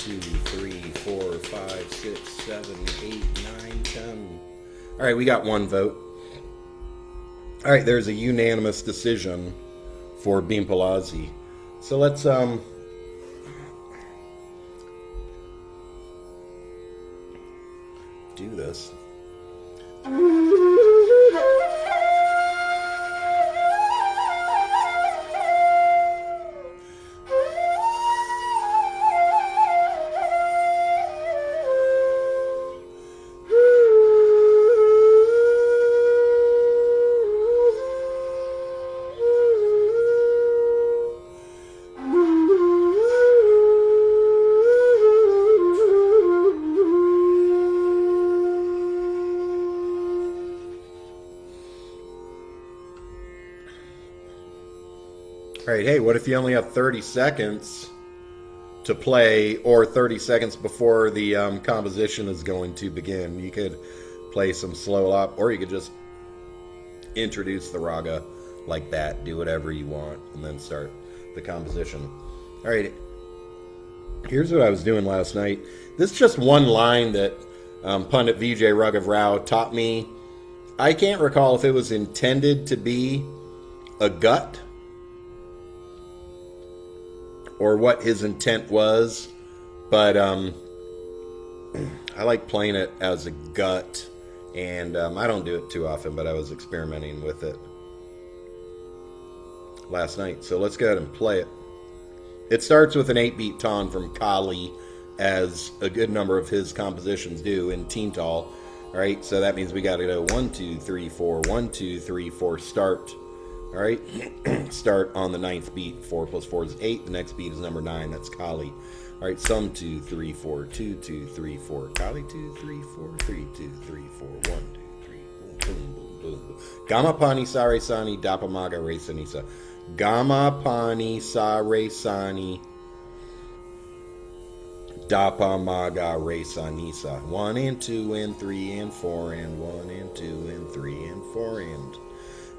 2, 3, 4, 5, 6, 7, 8, 9, 10. All right, we got one vote. All right, there's a unanimous decision for Bhimpalasi. So let's do this. All right, hey, what if you only have 30 seconds to play, or 30 seconds before the composition is going to begin? You could play some slow lop, or you could just introduce the raga like that. Do whatever you want, and then start the composition. All right, here's what I was doing last night. This is just one line that Pandit Vijay Raghav Rao taught me. I can't recall if it was intended to be a gut or what his intent was, but I like playing it as a gut, and I don't do it too often, but I was experimenting with it last night. So let's go ahead and play it. It starts with an 8-beat taan from Kali, as a good number of his compositions do in Teental. All right, so that means we got to go 1, 2, 3, 4, 1, 2, 3, 4, start. All right, start on the 9th beat. 4 plus 4 is 8. The next beat is number 9. That's Kali. All right, sum 2, 3, 4, 2, 2, 3, 4. Kali 2, 3, 4, 3, 2, 3, 4, 1, 2, 3, boom, boom, boom, boom, boom. Gama pani sa re sani dapa maga re sanisa. Gama pani sa re sani dapa maga re sanisa. 1 and 2 and 3 and 4 and 1 and 2 and 3 and 4 and.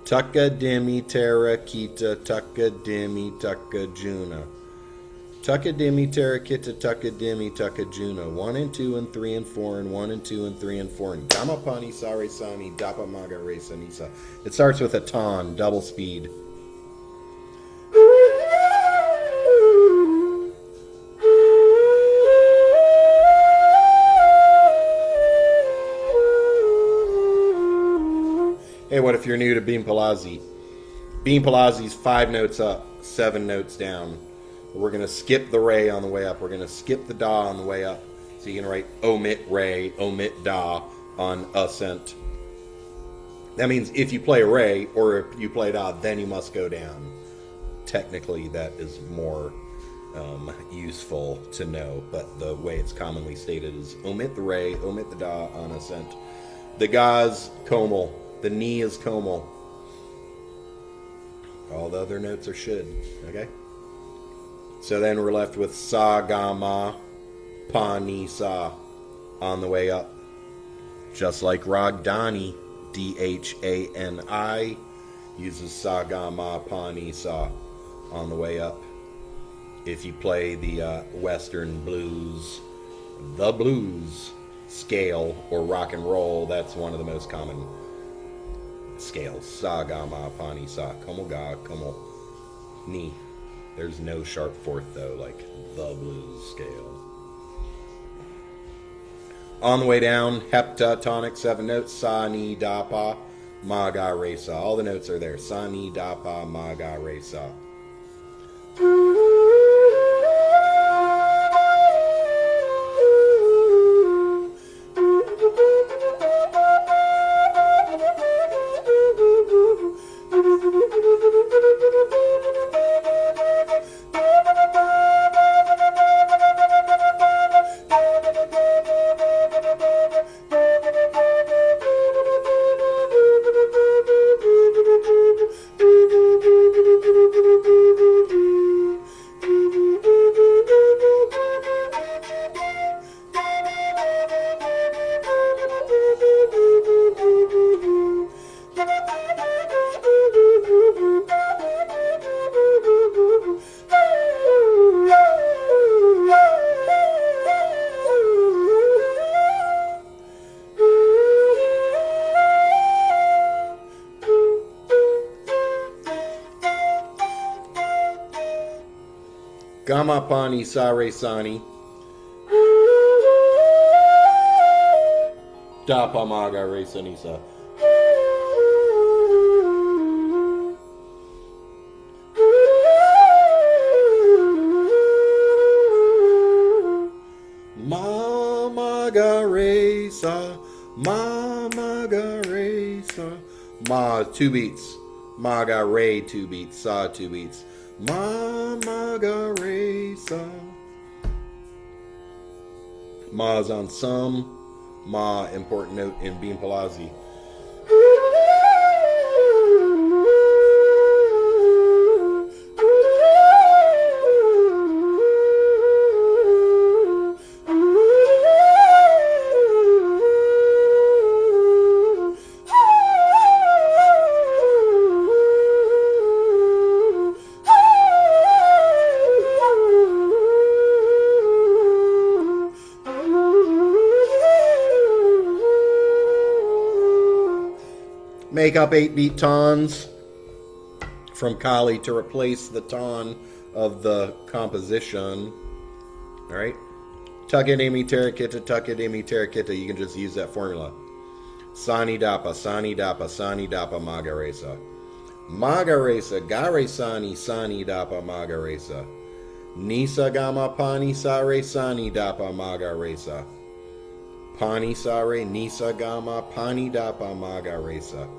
Taka demi tera kita taka demi taka juna. Taka demi tera kita taka demi taka juna. 1 and 2 and 3 and 4 and 1 and 2 and 3 and 4 and Gamapani sare sani dapa maga re sanisa. It starts with a taan, double speed. Hey, what if you're new to Bhimpalasi? Bhimpalasi's 5 notes up, 7 notes down. We're going to skip the re on the way up. We're going to skip the da on the way up. So you can write omit re, omit da on ascent. That means if you play a re or if you play da, then you must go down. Technically, that is more useful to know, but the way it's commonly stated is omit the re, omit the da on ascent. The ga's komal. The knee is komal. All the other notes are should. Okay? So then we're left with sa, ga, ma, pa, ni, sa on the way up. Just like Ragdani, Dhani, uses sa, ga, ma, pa, ni, sa on the way up. If you play the Western blues, the blues scale, or rock and roll, that's one of the most common scales. Sa, ga, ma, pa, ni, sa. Komo, ga, komo, ni. There's no sharp fourth, though, like the blues scale. On the way down, heptatonic, 7 notes. Sa, ni, da, pa, ma, ga, re, sa. All the notes are there. Sa, ni, da, pa, ma, ga, re, sa. Gama pani sa re sani. Da pa ma ga re sa ni sa. Ma ma ga re sa. Ma ma ga re sa. Ma 2 beats. Ma ga re 2 beats. Sa 2 beats. Ma ma ga re sa. Ma is on some. Ma, important note in Bhimpalasi. Make up 8-beat taans from Kali to replace the taan of the composition. All right. Takademi terakita, takademi terakita. You can just use that formula. Sani dapa, sani dapa, sani dapa, magaresa. Magaresa, gare sani, sani dapa, magaresa. Nisa gama pani sare, sani dapa, magaresa. Pani sare, nisa gama, pani dapa, magaresa.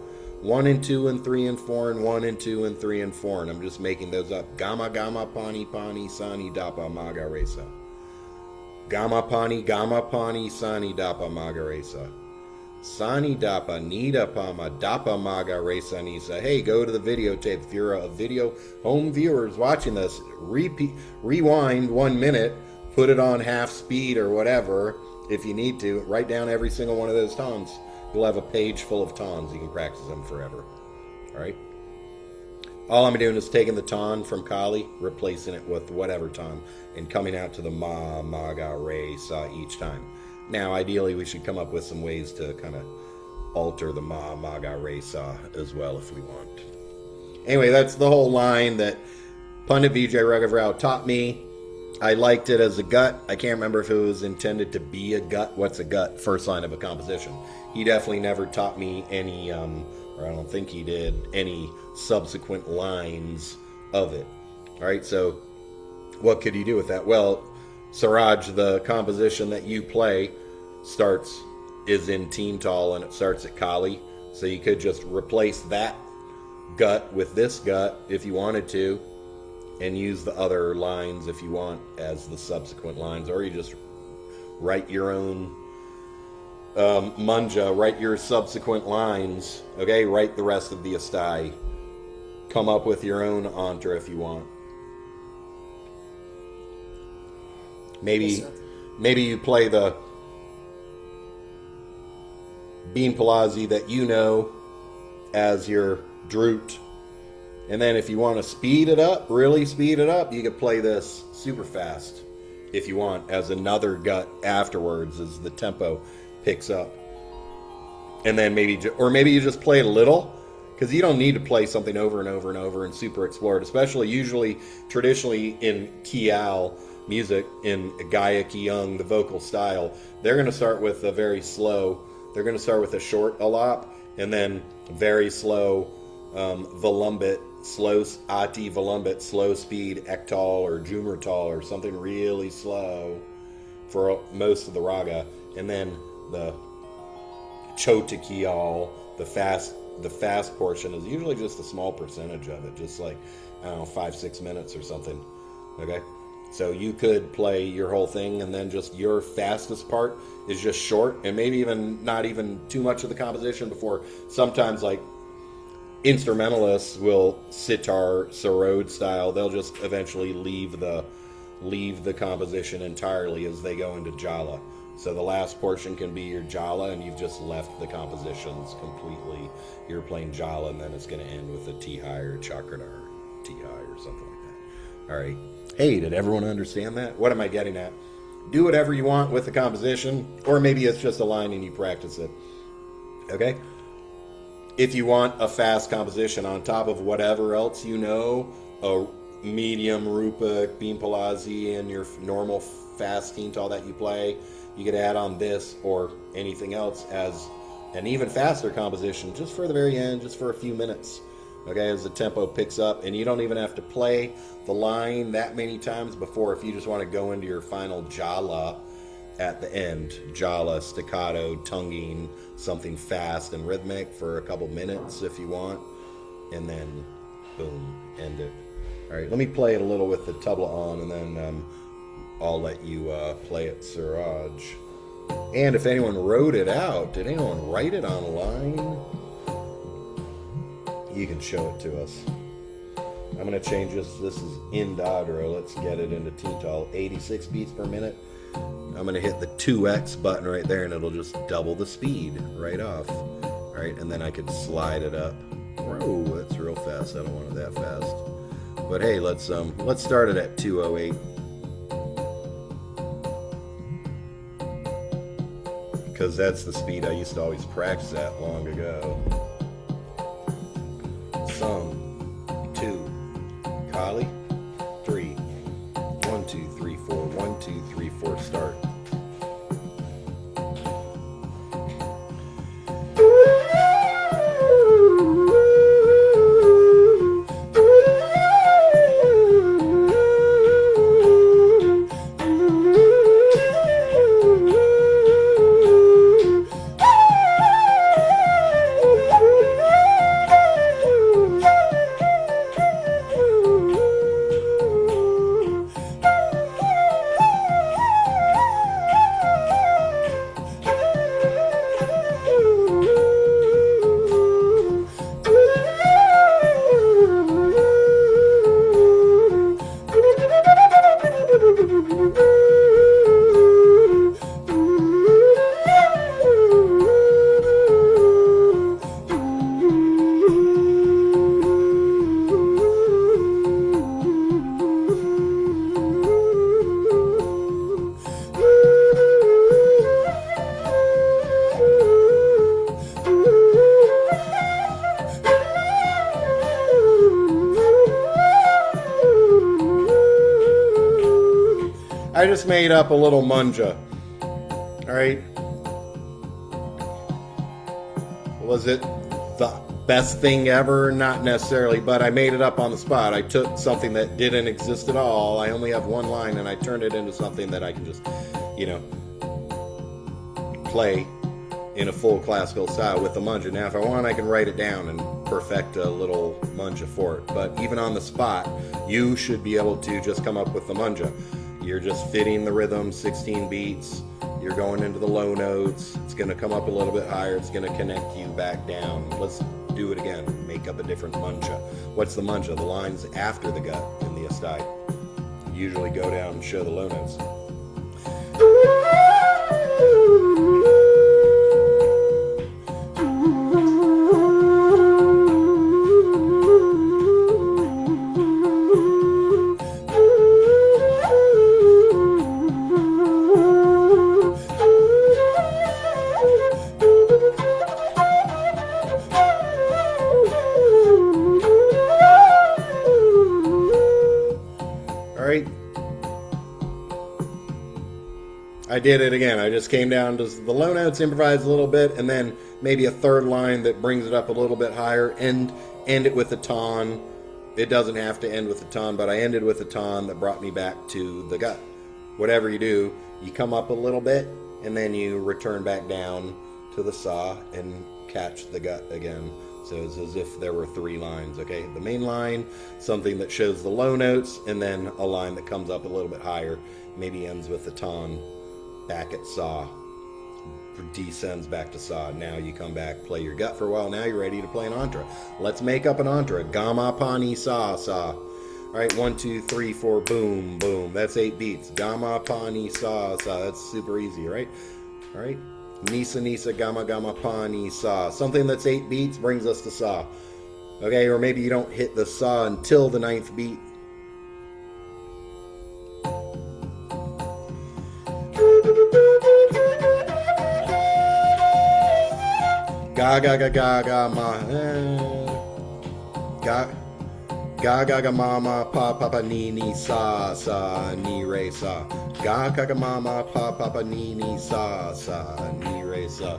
1 and 2 and 3 and 4 and 1 and 2 and 3 and 4, and I'm just making those up. Gama gama pani pani sani dapa magaresa. Gama pani sani dapa magaresa. Sani dapa nida pama dapa magaresa nisa. Hey, go to the videotape if you're a video home viewers watching this. Rewind 1 minute, put it on half speed or whatever if you need to. Write down every single one of those taans. You'll have a page full of taans. You can practice them forever. All right. All I'm doing is taking the taan from Kali, replacing it with whatever taan, and coming out to the ma, ma, ga, re, sa each time. Now, ideally, we should come up with some ways to kind of alter the ma, ma, ga, re, sa as well if we want. Anyway, that's the whole line that Pandit Vijay Raghav Rao taught me. I liked it as a gut. I can't remember if it was intended to be a gut. What's a gut? First line of a composition. He definitely never taught me any, or I don't think he did, any subsequent lines of it. All right, so what could you do with that? Well, Siraj, the composition that you play is in Teental, and it starts at Kali. So you could just replace that gut with this gut if you wanted to, and use the other lines if you want as the subsequent lines, or you just write your own manjha, write your subsequent lines, okay? Write the rest of the astai. Come up with your own antara if you want. Maybe you play the Bhimpalasi that you know as your drut. And then if you want to speed it up, really speed it up, you could play this super fast if you want as another gut afterwards as the tempo picks up. And then maybe you just play it a little, because you don't need to play something over and over and over and super explore it, especially usually traditionally in Khyal music, in Gaya Kiyung, the vocal style, they're going to start with a very slow, they're going to start with a short alap, and then very slow Vilumbit, slow Ati Vilumbit, slow speed Ektal or Jumurtal or something really slow for most of the raga, and then the Chota Khyal, the fast portion is usually just a small percentage of it, just like, I don't know, 5-6 minutes or something. Okay, so you could play your whole thing, and then just your fastest part is just short, and maybe even not even too much of the composition before. Sometimes like instrumentalists will sitar sarod style, they'll just eventually leave the composition entirely as they go into jala. So the last portion can be your jala, and you've just left the compositions completely. You're playing jala, and then it's going to end with a T-high or chakrata or T-high or something like that. All right. Hey, did everyone understand that? What am I getting at? Do whatever you want with the composition, or maybe it's just a line and you practice it. Okay? If you want a fast composition on top of whatever else you know, medium Rupa Bhimpalasi and your normal fast Teental that you play, you could add on this or anything else as an even faster composition just for the very end, just for a few minutes. Okay, as the tempo picks up, and you don't even have to play the line that many times before if you just want to go into your final jala at the end. Jala, staccato, tonguing, something fast and rhythmic for a couple minutes if you want, and then boom, end it. All right, let me play it a little with the tabla on, and then I'll let you play it, Siraj. And if anyone wrote it out, did anyone write it on a line? You can show it to us. I'm going to change this. This is in Dadra. Let's get it into Teental. 86 beats per minute. I'm going to hit the 2x button right there, and it'll just double the speed right off. All right, and then I could slide it up. Whoa, that's real fast. I don't want it that fast. But hey, let's start it at 208. Because that's the speed I used to always practice at long ago. Some, 2, Kali, 3, 1, 2, 3, 4, 1, 2, 3, 4, start. I just made up a little manjha. All right. Was it the best thing ever? Not necessarily, but I made it up on the spot. I took something that didn't exist at all. I only have one line, and I turned it into something that I can just, play in a full classical style with the manjha. Now, if I want, I can write it down and perfect a little manjha for it. But even on the spot, you should be able to just come up with the manjha. You're just fitting the rhythm, 16 beats. You're going into the low notes. It's going to come up a little bit higher. It's going to connect you back down. Let's do it again. Make up a different manjha. What's the manjha? The lines after the gut in the astai. Usually go down and show the low notes. I did it again. I just came down to the low notes, improvised a little bit, and then maybe a third line that brings it up a little bit higher, and end it with a taun. It doesn't have to end with a taun, but I ended with a taun that brought me back to the gut. Whatever you do, you come up a little bit, and then you return back down to the sa and catch the gut again. So it's as if there were 3 lines, okay? The main line, something that shows the low notes, and then a line that comes up a little bit higher, maybe ends with a taun. Back at sa, descends back to sa. Now you come back, play your gut for a while. Now you're ready to play an antara. Let's make up an antara. Gama, pani, sa, sa. All right, 1, 2, 3, 4, boom, boom. That's 8 beats. Gama, pani, sa, sa. That's super easy, right? All right. Nisa, nisa, gama, gama, pani, sa. Something that's 8 beats brings us to sa. Okay, or maybe you don't hit the sa until the 9th beat. Ga ga ga ga ga ma ga Ga ga ga mama pa pa pa ni ni sa sa ni re sa. Ga ga ga mama pa pa pa ni ni sa sa ni re sa.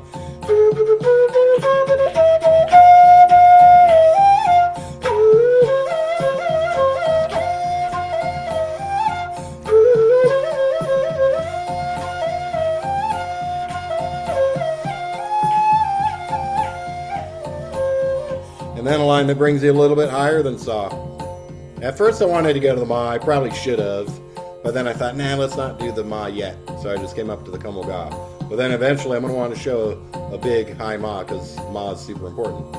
And then a line that brings you a little bit higher than sa. At first I wanted to go to the ma. I probably should have. But then I thought, nah, let's not do the ma yet. So I just came up to the como ga. But then eventually I'm going to want to show a big high ma because ma is super important.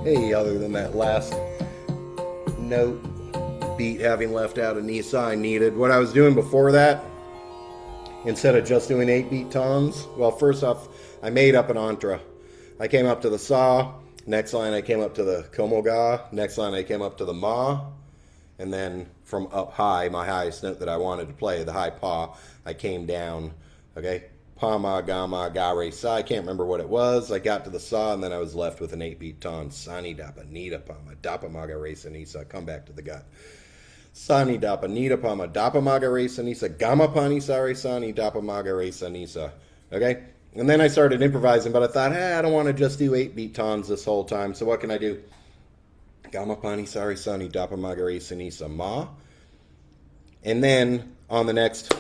Hey, other than that last note beat having left out a knee saw I needed. What I was doing before that, instead of just doing 8-beat tones, well, first off, I made up an antara. I came up to the sa, next line I came up to the como ga, next line I came up to the ma, and then from up high, my highest note that I wanted to play, the high pa, I came down, okay? Pa, ma, ga, ma, ga, re, sa. I can't remember what it was. I got to the sa, and then I was left with an 8-beat tone. Sa, ni, da, pa, ni, da, pa, ma, da, pa, ma, ga, re, sa, ni, sa. Come back to the gut. Sa, ni, da, pa, ni, da, pa, ma, da, pa, ma, ga, re, sa, ni, sa. Ga, ma, pa, ni, sa, re, sa, ni, da, pa, ma, ga, re, sa, ni, sa. Okay? And then I started improvising, but I thought, I don't want to just do 8-beat tones this whole time, so what can I do? Ga, ma, pa, ni, sa, re, sa, ni, da, pa, ma, ga, re, sa, ni, sa, ma. And then on the next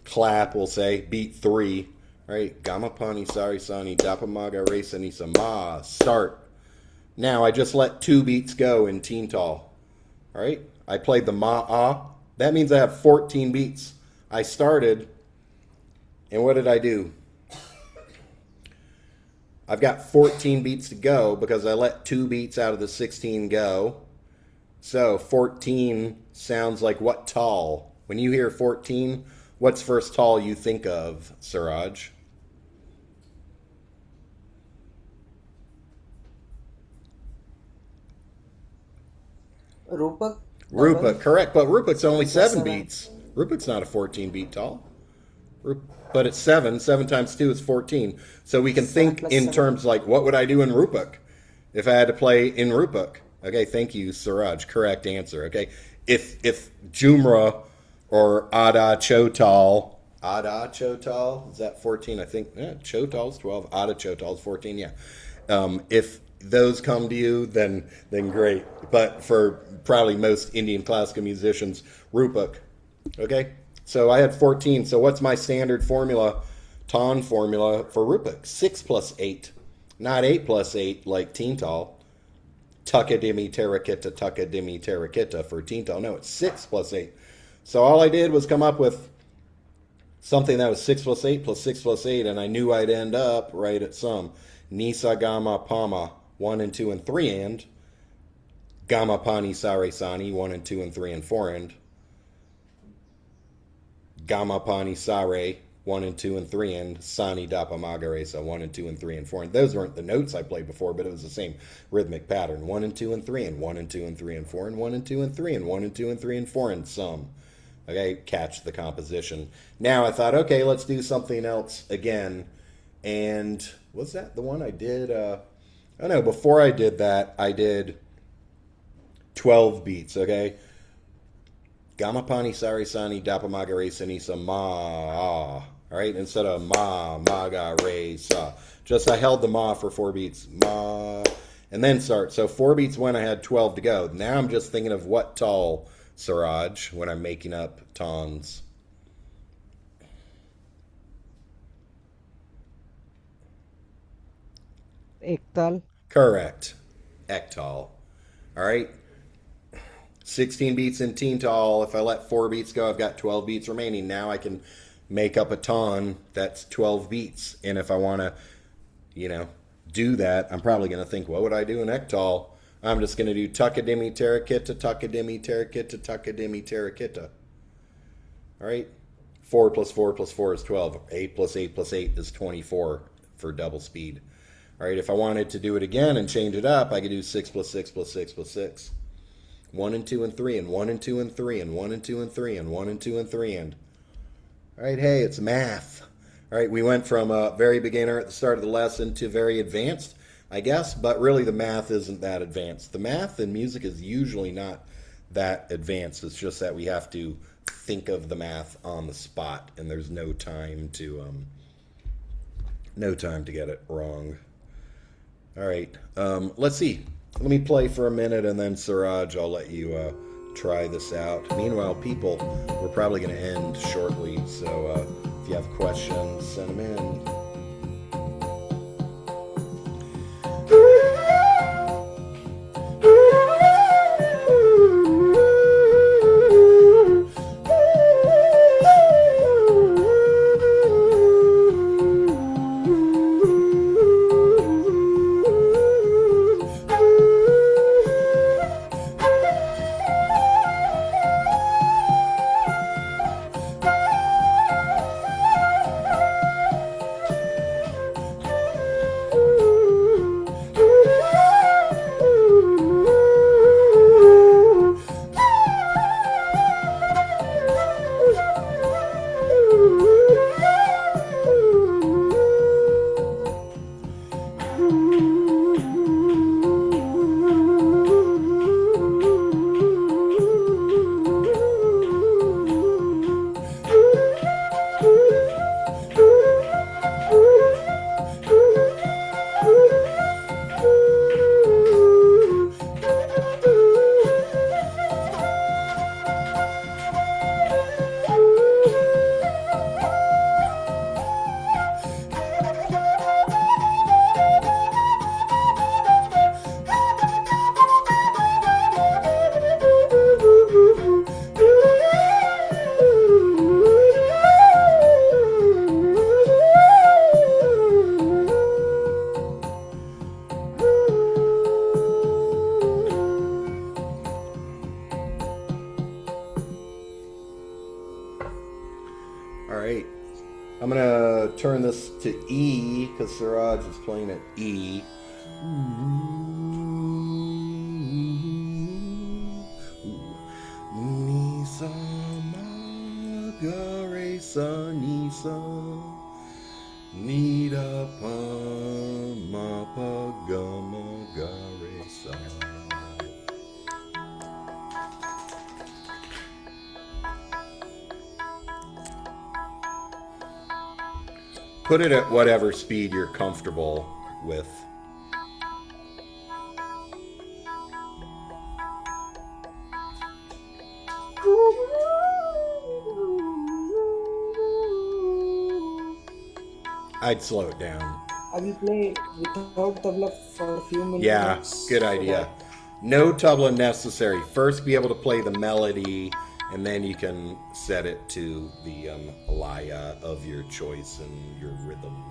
clap, we'll say, beat 3, right? Gama pani sari sani dapa maga re sani sa ma. Start. Now I just let 2 beats go in Teental. All right? I played the ma ah. That means I have 14 beats. I started, and what did I do? I've got 14 beats to go because I let 2 beats out of the 16 go. So 14 sounds like what tal? When you hear 14, what's first tal you think of, Suraj? Rupak? Rupak, correct. But Rupak's only 7 beats. Rupak's not a 14-beat tal. But it's 7. 7 times 2 is 14. So we can think in 7. terms like, what would I do in Rupak if I had to play in Rupak? Okay, thank you, Suraj. Correct answer. Okay, if Jumra or Ada Chotal, is that 14? I think Chotal's 12. Ada Chotal's 14. Yeah. If those come to you, then great. But for probably most Indian classical musicians, Rupak. Okay, so I had 14. So what's my standard formula, ton formula for Rupak? 6 plus 8, not 8 plus 8 like Teental. Tuckadimi Terakita for Teental. No, it's 6 plus 8. So all I did was come up with something that was 6 plus 8 plus 6 plus 8, and I knew I'd end up right at some. Nisa, Gama, Pama, 1 and 2 and 3 and. Gama, Pani, Sare, Sani, 1 and 2 and 3 and 4 and. Gama, Pani, Sare, 1 and 2 and 3 and. Sani, Dapa, Magaresa, 1 and 2 and 3 and 4 and. Those weren't the notes I played before, but it was the same rhythmic pattern. 1 and 2 and 3 and 1 and 2 and 3 and 4 and 1 and 2 and 3 and 1 and 2 and 3 and 4 and some. Okay, catch the composition. Now I thought, okay, let's do something else again. And was that the one I did? Oh no, before I did that, I did 12 beats, okay? Gama pani sari sani dapa magare sanisa ma. All right, instead of ma, ma, ga, re, sa. Just I held the ma for 4 beats, ma, and then start. So 4 beats when I had 12 to go. Now I'm just thinking of what tal, Siraj, when I'm making up taans. Ektal. Correct. Ektal. All right. 16 beats in Teental. If I let 4 beats go, I've got 12 beats remaining. Now I can make up a ton that's 12 beats. And if I want to, you know, do that, I'm probably going to think, what would I do in Ektal? I'm just going to do tuckadimi terakita, tuckadimi terakita, tuckadimi terakita. All right. 4 plus 4 plus 4 is 12. 8 plus 8 plus 8 is 24 for double speed. All right. If I wanted to do it again and change it up, I could do 6 plus 6 plus 6 plus 6. 1 and 2 and 3 and 1 and 2 and 3 and 1 and 2 and 3 and 1 and 2 and 3 and all right, hey, it's math. All right, we went from a very beginner at the start of the lesson to very advanced, I guess, but really the math isn't that advanced. The math in music is usually not that advanced. It's just that we have to think of the math on the spot, and there's no time to get it wrong. All right, let's see. Let me play for a minute, and then Siraj, I'll let you try this out. Meanwhile, people, we're probably going to end shortly, so if you have questions, send them in. All right. I'm going to turn this to E because Siraj is playing at E. Ni sa ma ga re sa ni sa ni da pa ma pa ga ma ga re sa. Put it at whatever speed you're comfortable with. I'd slow it down. I will play without tabla for a few Yeah, minutes good so idea. that No tabla necessary. First, be able to play the melody, and then you can set it to the laya of your choice and your rhythm.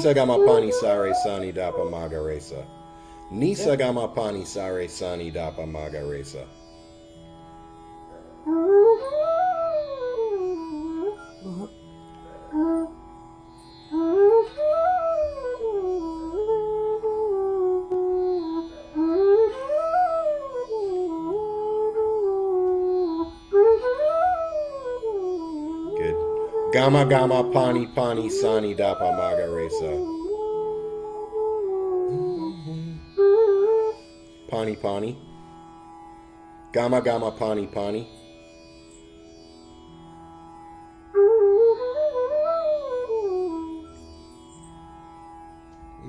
Nisa gama pani sare sani dapa magaresa. Nisa gama pani sare sani dapa magaresa. Gama gama pani pani sani dapa magaresa. Pani pani. Gama gama pani pani.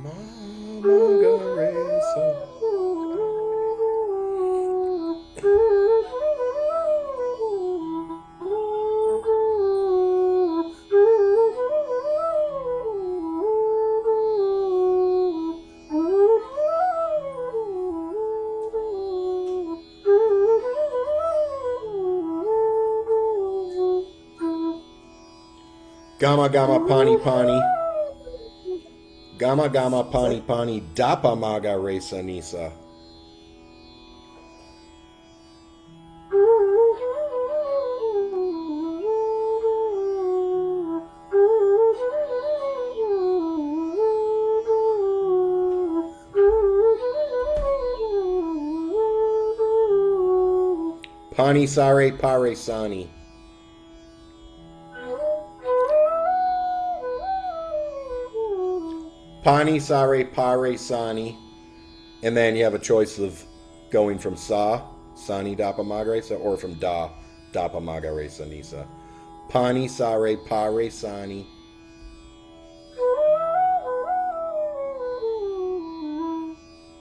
Magaresa. Gama gama pani pani. Gama gama pani pani dapa maga resa nisa. Pani sare pare sani. Pani sare pare sani. And then you have a choice of going from sa, sani dapa magaresa, or from da, dapa magaresa nisa. Pani sare pare sani.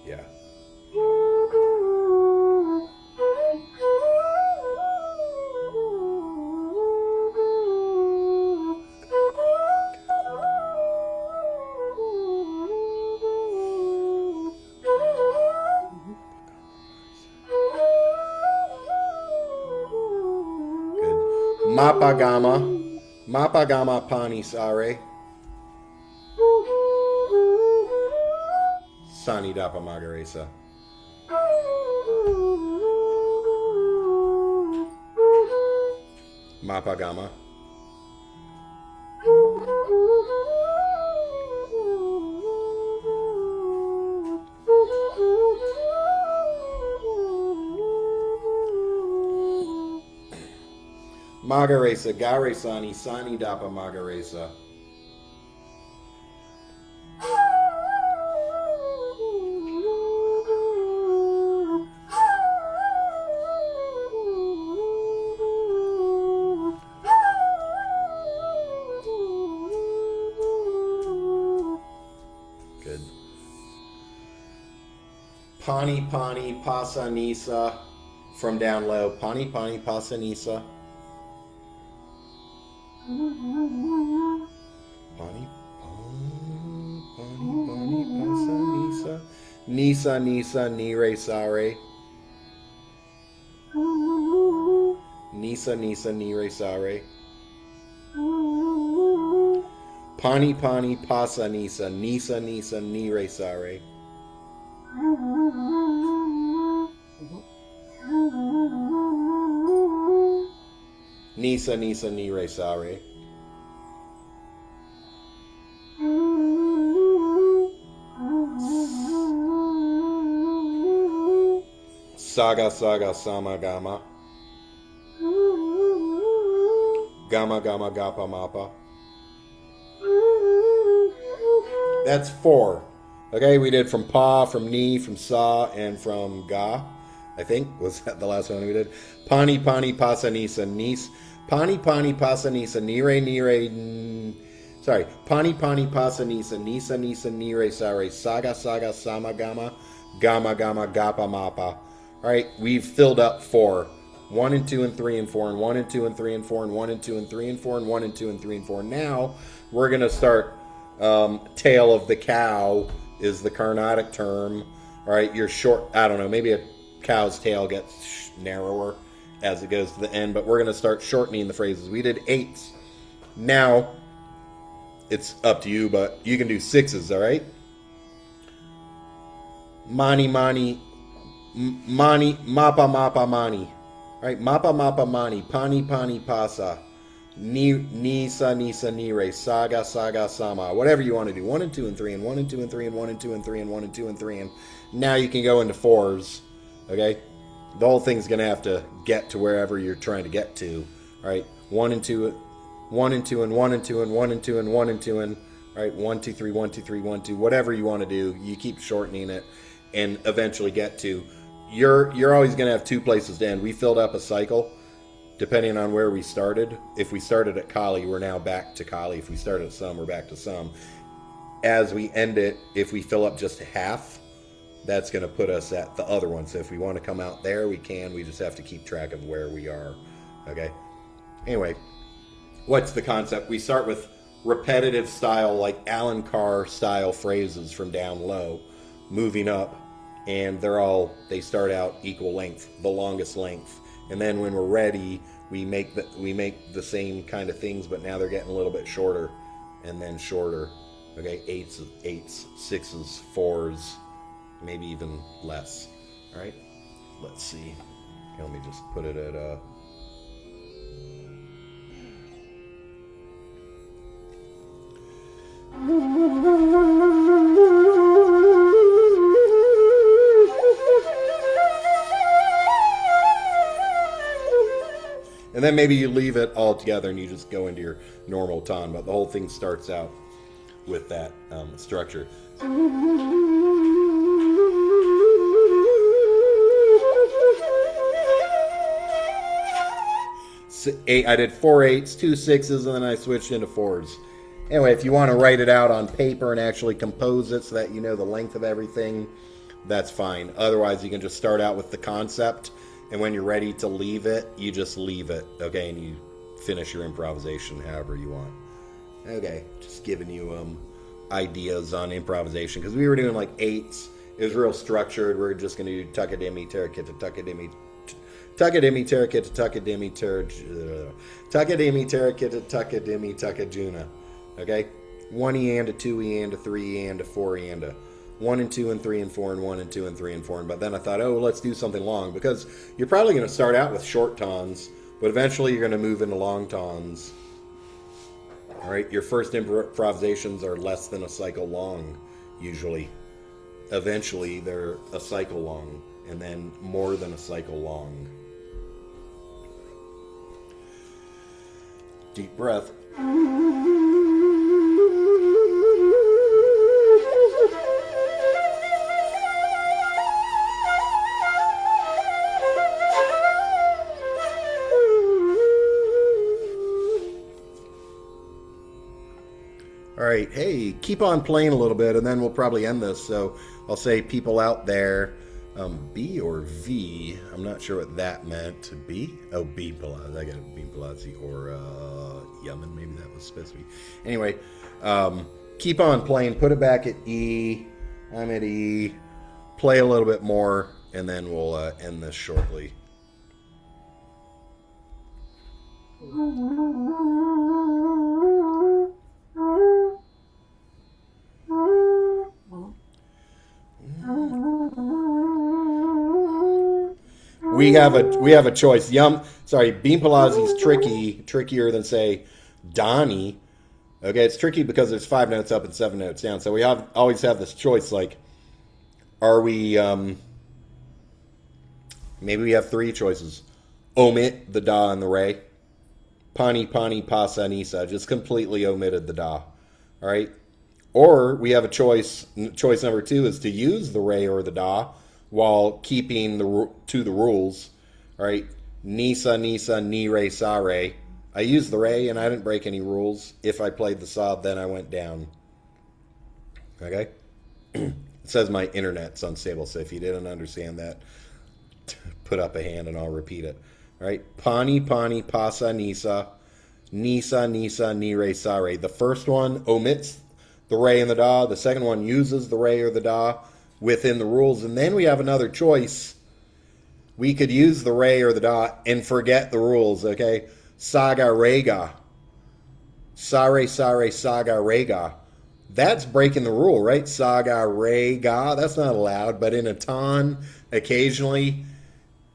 Yeah. Mapa gama pani sare. Sani dapa magaresa. Mapa gama. Magaresa, gare sani, sani dapa magaresa. Good. Pani pani pasa nisa from down low. Pani pani pasa nisa. Pani, pani, pasa, nisa. Nisa, nisa, nire, sare. Nisa, nisa, nire, sare. Pani, pani, pasa, nisa. Nisa, nisa, nire, sare. Nisa, nisa, nire, sare. Saga, saga, sama, gama. Gama, gama, gapa, mapa. That's 4. Okay, we did from pa, from ni, from sa, and from ga. I think was that the last one we did. Pani, pani, pasa, nisa, nis. Pani, pani, pasa, nisa, nire, nire. Sorry. Pani, pani, pasa, nisa, nisa, nisa, nire, sare. Saga, saga, sama, gama. Gama, gama, gapa, mapa. All right, we've filled up 4. 1 and 2 and 3 and 4 and 1 and 2 and 3 and 4 and 1 and 2 and 3 and 4 and 1 and 2 and 3 and 4. Now we're going to start tail of the cow is the Carnatic term. All right, your short, I don't know, maybe a cow's tail gets narrower as it goes to the end, but we're going to start shortening the phrases. We did 8s. Now It's up to you, but you can do sixes, all right? Mani, mani, mani, mapa, mapa, mani. All right, mapa, mapa, mani, pani, pani, pasa. Nisa, nisa, nire, saga, saga, sama. Whatever you want to do. 1 and 2 and 3 and 1 and 2 and 3 and 1 and 2 and 3 and 1 and 2 and 3 and now you can go into fours. Okay? The whole thing's gonna have to get to wherever you're trying to get to. All right? 1 and 2, 1 and 2 and 1 and 2 and 1 and 2 and 1 and 2 and all right, 1, 2, 3, 1, 2, 3, 1, 2, whatever you want to do, you keep shortening it and eventually get to. You're always gonna have 2 places to end. We filled up a cycle. Depending on where we started. If we started at Kali, we're now back to Kali. If we started at Sum, we're back to Sum. As we end it, if we fill up just half, that's going to put us at the other one. So if we want to come out there, we can. We just have to keep track of where we are. Okay? Anyway, what's the concept? We start with repetitive style, like Alan Carr style phrases from down low, moving up, and they start out equal length, the longest length. And then when we're ready, we make the same kind of things, but now they're getting a little bit shorter, and then shorter. Okay, eights, sixes, fours, maybe even less. All right, let's see. Okay, let me just put it at and then maybe you leave it all together and you just go into your normal ton, but the whole thing starts out with that structure. I did 4 8s, 2 6s, and then I switched into 4s. Anyway, if you want to write it out on paper and actually compose it so that you know the length of everything, that's fine. Otherwise, you can just start out with the concept, and when you're ready to leave it, you just leave it, okay? And you finish your improvisation however you want. Okay, just giving you ideas on improvisation, because we were doing like 8s. It was real structured. We're just going to do tuckadimmy, terakita, tuckadimmy, tuckadimmy, terakita, tuckadimmy, tuckadimmy, terakita, tuckadimmy, tuckajuna. Okay? 1 e and a 2 e and a 3 e and a 4 e and a 1 and 2 and 3 and 4 and 1 and 2 and 3 and 4. But then I thought, oh, let's do something long, because you're probably going to start out with short tons, but eventually you're going to move into long tons. All right, your first improvisations are less than a cycle long, usually. Eventually, they're a cycle long, and then more than a cycle long. Deep breath. All right, hey, keep on playing a little bit, and then we'll probably end this. So I'll say people out there, B or V. I'm not sure what that meant. B? Oh, Bhimpalasi. I got a Bhimpalasi or Yemen. Maybe that was supposed to be. Anyway, keep on playing. Put it back at E. I'm at E. Play a little bit more, and then we'll end this shortly. We have a choice. Bhimpalasi's trickier than say Donnie. Okay, it's tricky because there's 5 notes up and 7 notes down. So we always have this choice. Like, are we? Maybe we have 3 choices: omit the da and the re. Pani, pani, pasa, nisa. Just completely omitted the da. All right. Or we have a choice. Choice number 2 is to use the re or the da while keeping to the rules. All right. Nisa, nisa, ni, re, sa, re. I used the re and I didn't break any rules. If I played the sa, then I went down. Okay. It says my internet's unstable, so if you didn't understand that, put up a hand and I'll repeat it. All right. Pani, pani, pasa, nisa. Nisa, nisa, ni, re, sa, re. The first one omits the re and the da. The second one uses the re or the da within the rules. And then we have another choice. We could use the re or the da and forget the rules, okay? Saga rega. Sare, sare, saga, rega. That's breaking the rule, right? Saga, rega. That's not allowed, but in a tan, occasionally,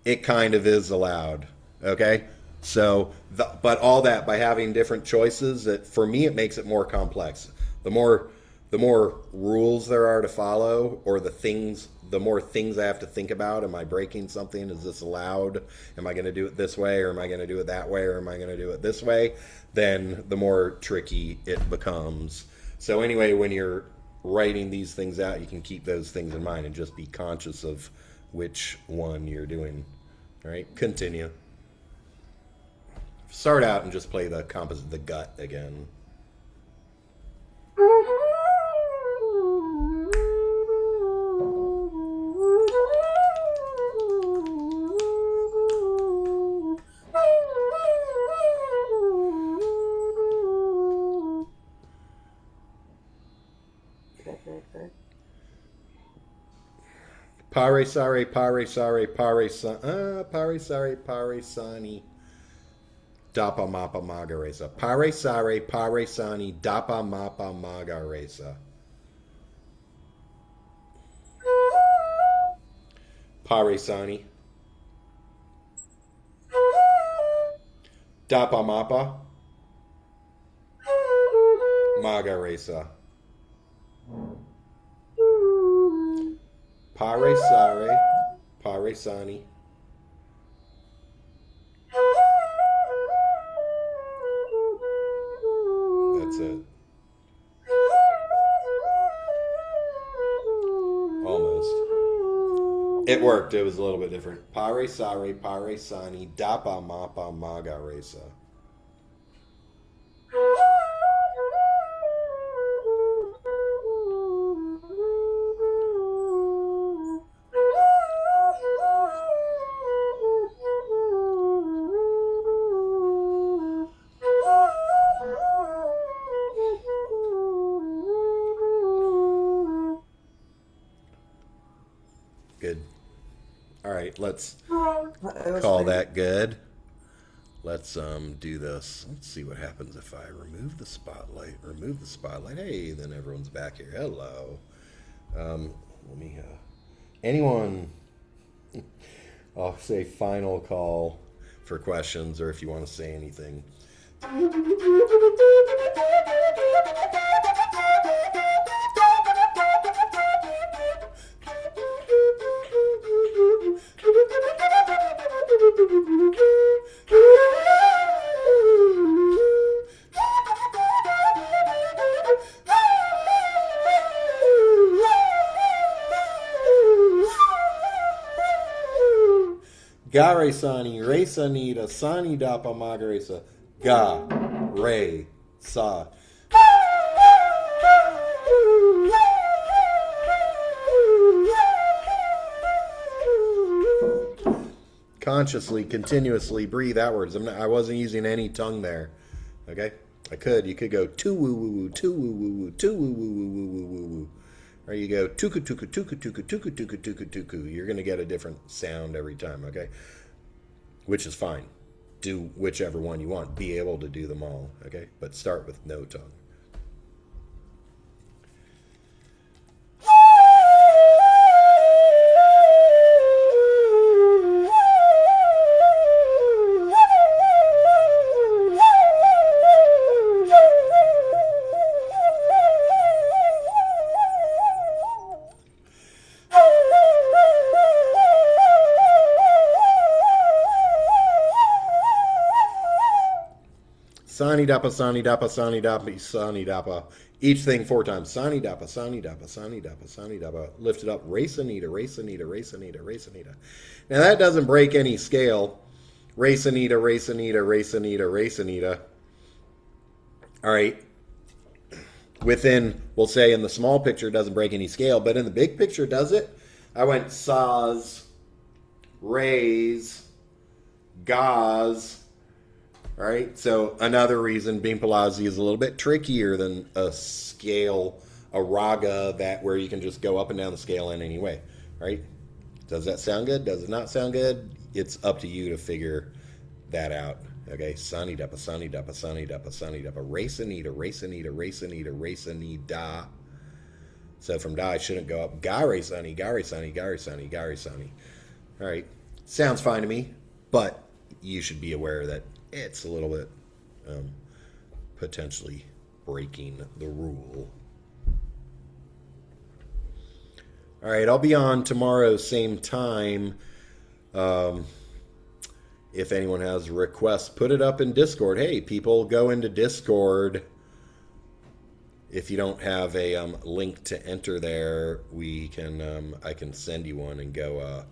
it kind of is allowed. Okay? So, but all that by having different choices, that for me, it makes it more complex. The more the more rules there are to follow, or the more things I have to think about. Am I breaking something? Is this allowed? Am I going to do it this way, or am I going to do it that way, or am I going to do it this way? Then the more tricky it becomes. So anyway, when you're writing these things out, you can keep those things in mind and just be conscious of which one you're doing. All right, continue. Start out and just play the composite, the gut again. Pare sare pare sare pare pare sare pare sani dapa mapa magaresa. Pare sare pare sani dapa mapa magaresa. Pare sani dapa mapa magaresa. Pare sare, pare sani. That's it. Almost. It worked. It was a little bit different. Pare sare, pare sani, dapa mapa maga resa. Good. All right, let's call that good. Let's do this. Let's see what happens if I remove the spotlight. Remove the spotlight. Hey, then everyone's back here. Hello. Let me. Anyone? I'll say final call for questions, or if you want to say anything. Gare sani, re sanita, sani dapa magaresa, ga, re, sa. Consciously, continuously breathe outwards. I wasn't using any tongue there. Okay? You could go tu woo woo woo, tu woo woo woo, tu woo woo woo woo woo woo woo. Or you go tuku tuku tuku tuku tuku tuku tuku tuku. You're going to get a different sound every time, okay? Which is fine. Do whichever one you want. Be able to do them all, okay? But start with no tongue. Sani dapa, sani dapa, sani dapa, sani dapa. Each thing 4 times. Sani dapa, sani dapa, sani dapa, sani dapa. Lift it up. Re sanita, re sanita, re sanita, re sanita. Now that doesn't break any scale. Re sanita, re sanita, re sanita, re sanita. All right. Within, we'll say in the small picture, it doesn't break any scale, but in the big picture, does it? I went sas, rays, gaz. All right, so another reason Bhimpalasi is a little bit trickier than a scale, a raga where you can just go up and down the scale in any way, right? Does that sound good? Does it not sound good? It's up to you to figure that out, Okay, sunny da, sunny da, sunny da, sunny da, race anita, race anita, race anita, race anita. So from da, I shouldn't go up. Gare sunny, gare sunny, gare sunny, gare sunny. All right, sounds fine to me, but you should be aware that it's a little bit potentially breaking the rule. All right, I'll be on tomorrow, same time. If anyone has requests, put it up in Discord. Hey, people, go into Discord. If you don't have a link to enter there, we can I can send you one and go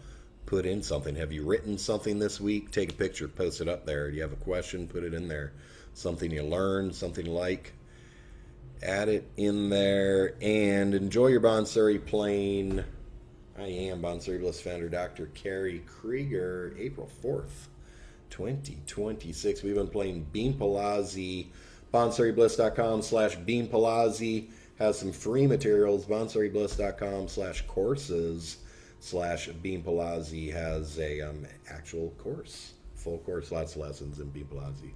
put in something. Have you written something this week? Take a picture, post it up there. Do you have a question? Put it in there. Something you learned, something you like. Add it in there and enjoy your Bansuri playing. I am Bansuri Bliss Founder Dr. Kerry Kriger, April 4th, 2026. We've been playing Bhimpalasi. BansuriBliss.com/Bhimpalasi has some free materials. BansuriBliss.com/courses/Bhimpalasi has a actual course, full course, lots of lessons in Bhimpalasi.